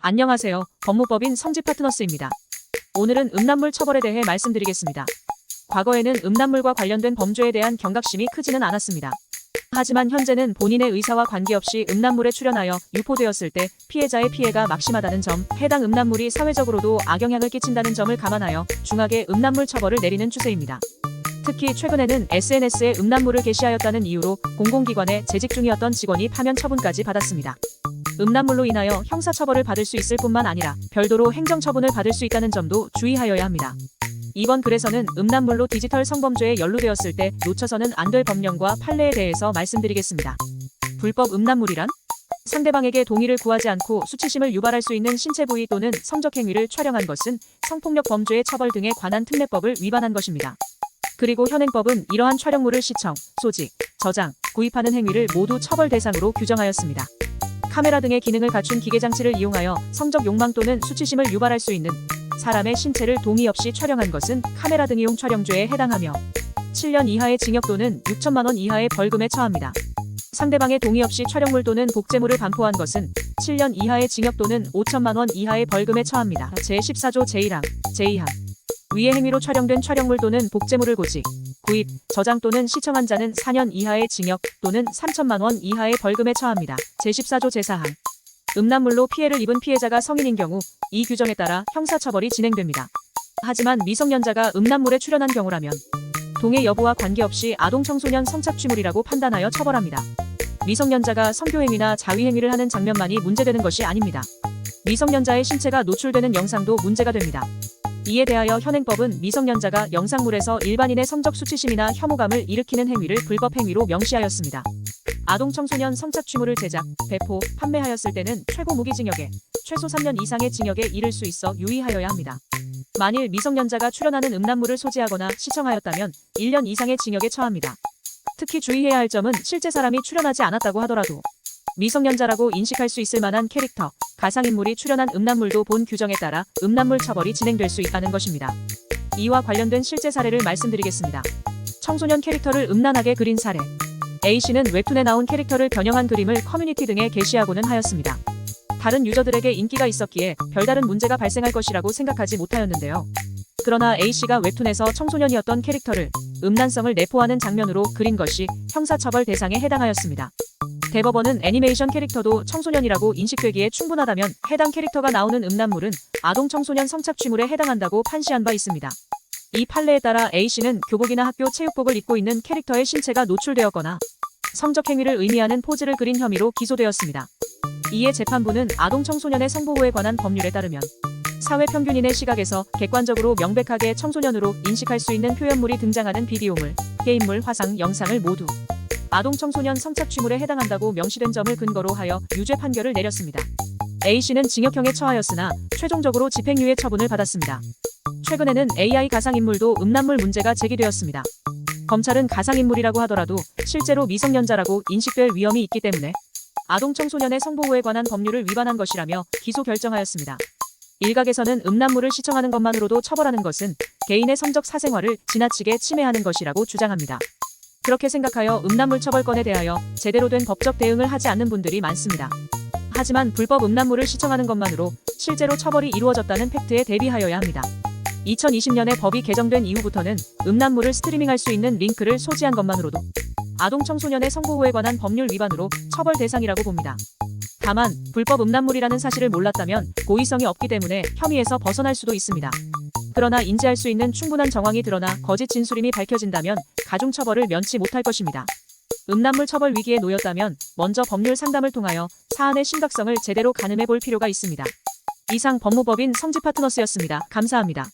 안녕하세요. 법무법인 성지파트너스입니다. 오늘은 음란물 처벌에 대해 말씀드리겠습니다. 과거에는 음란물과 관련된 범죄에 대한 경각심이 크지는 않았습니다. 하지만 현재는 본인의 의사와 관계없이 음란물에 출연하여 유포되었을 때 피해자의 피해가 막심하다는 점, 해당 음란물이 사회적으로도 악영향을 끼친다는 점을 감안하여 중하게 음란물 처벌을 내리는 추세입니다. 특히 최근에는 SNS에 음란물을 게시하였다는 이유로 공공기관에 재직 중이었던 직원이 파면 처분까지 받았습니다. 음란물로 인하여 형사처벌을 받을 수 있을 뿐만 아니라 별도로 행정처분을 받을 수 있다는 점도 주의하여야 합니다. 이번 글에서는 음란물로 디지털 성범죄에 연루되었을 때 놓쳐서는 안 될 법령과 판례에 대해서 말씀드리겠습니다. 불법 음란물이란? 상대방에게 동의를 구하지 않고 수치심을 유발할 수 있는 신체 부위 또는 성적 행위를 촬영한 것은 성폭력 범죄의 처벌 등에 관한 특례법을 위반한 것입니다. 그리고 현행법은 이러한 촬영물을 시청, 소지, 저장, 구입하는 행위를 모두 처벌 대상으로 규정하였습니다. 카메라 등의 기능을 갖춘 기계장치를 이용하여 성적 욕망 또는 수치심을 유발할 수 있는 사람의 신체를 동의 없이 촬영한 것은 카메라 등이용 촬영죄에 해당하며 7년 이하의 징역 또는 6천만 원 이하의 벌금에 처합니다. 상대방의 동의 없이 촬영물 또는 복제물을 반포한 것은 7년 이하의 징역 또는 5천만 원 이하의 벌금에 처합니다. 제14조 제1항, 제2항. 위의 행위로 촬영된 촬영물 또는 복제물을 고지, 구입, 저장 또는 시청한 자는 4년 이하의 징역 또는 3천만 원 이하의 벌금에 처합니다. 제14조 제4항. 음란물로 피해를 입은 피해자가 성인인 경우 이 규정에 따라 형사처벌이 진행됩니다. 하지만 미성년자가 음란물에 출연한 경우라면 동의 여부와 관계없이 아동청소년 성착취물이라고 판단하여 처벌합니다. 미성년자가 성교행위나 자위행위를 하는 장면만이 문제되는 것이 아닙니다. 미성년자의 신체가 노출되는 영상도 문제가 됩니다. 이에 대하여 현행법은 미성년자가 영상물에서 일반인의 성적 수치심이나 혐오감을 일으키는 행위를 불법 행위로 명시하였습니다. 아동청소년 성착취물을 제작, 배포, 판매하였을 때는 최고 무기징역에 최소 3년 이상의 징역에 이를 수 있어 유의하여야 합니다. 만일 미성년자가 출연하는 음란물을 소지하거나 시청하였다면 1년 이상의 징역에 처합니다. 특히 주의해야 할 점은 실제 사람이 출연하지 않았다고 하더라도 미성년자라고 인식할 수 있을 만한 캐릭터, 가상인물이 출연한 음란물도 본 규정에 따라 음란물 처벌이 진행될 수 있다는 것입니다. 이와 관련된 실제 사례를 말씀드리겠습니다. 청소년 캐릭터를 음란하게 그린 사례. A씨는 웹툰에 나온 캐릭터를 변형한 그림을 커뮤니티 등에 게시하고는 하였습니다. 다른 유저들에게 인기가 있었기에 별다른 문제가 발생할 것이라고 생각하지 못하였는데요. 그러나 A씨가 웹툰에서 청소년이었던 캐릭터를 음란성을 내포하는 장면으로 그린 것이 형사처벌 대상에 해당하였습니다. 대법원은 애니메이션 캐릭터도 청소년이라고 인식되기에 충분하다면 해당 캐릭터가 나오는 음란물은 아동청소년 성착취물에 해당한다고 판시한 바 있습니다. 이 판례에 따라 A씨는 교복이나 학교 체육복을 입고 있는 캐릭터의 신체가 노출되었거나 성적 행위를 의미하는 포즈를 그린 혐의로 기소되었습니다. 이에 재판부는 아동청소년의 성보호에 관한 법률에 따르면 사회평균인의 시각에서 객관적으로 명백하게 청소년으로 인식할 수 있는 표현물이 등장하는 비디오물, 게임물, 화상, 영상을 모두 아동청소년 성착취물에 해당한다고 명시된 점을 근거로 하여 유죄 판결을 내렸습니다. A씨는 징역형에 처하였으나 최종적으로 집행유예 처분을 받았습니다. 최근에는 AI 가상인물도 음란물 문제가 제기되었습니다. 검찰은 가상인물이라고 하더라도 실제로 미성년자라고 인식될 위험이 있기 때문에 아동청소년의 성보호에 관한 법률을 위반한 것이라며 기소 결정하였습니다. 일각에서는 음란물을 시청하는 것만으로도 처벌하는 것은 개인의 성적 사생활을 지나치게 침해하는 것이라고 주장합니다. 그렇게 생각하여 음란물 처벌권에 대하여 제대로 된 법적 대응을 하지 않는 분들이 많습니다. 하지만 불법 음란물을 시청하는 것만으로 실제로 처벌이 이루어졌다는 팩트에 대비하여야 합니다. 2020년에 법이 개정된 이후부터는 음란물을 스트리밍할 수 있는 링크를 소지한 것만으로도 아동청소년의 성보호에 관한 법률 위반으로 처벌 대상이라고 봅니다. 다만 불법 음란물이라는 사실을 몰랐다면 고의성이 없기 때문에 혐의에서 벗어날 수도 있습니다. 그러나 인지할 수 있는 충분한 정황이 드러나 거짓 진술임이 밝혀진다면 가중처벌을 면치 못할 것입니다. 음란물 처벌 위기에 놓였다면 먼저 법률 상담을 통하여 사안의 심각성을 제대로 가늠해 볼 필요가 있습니다. 이상 법무법인 성지파트너스였습니다. 감사합니다.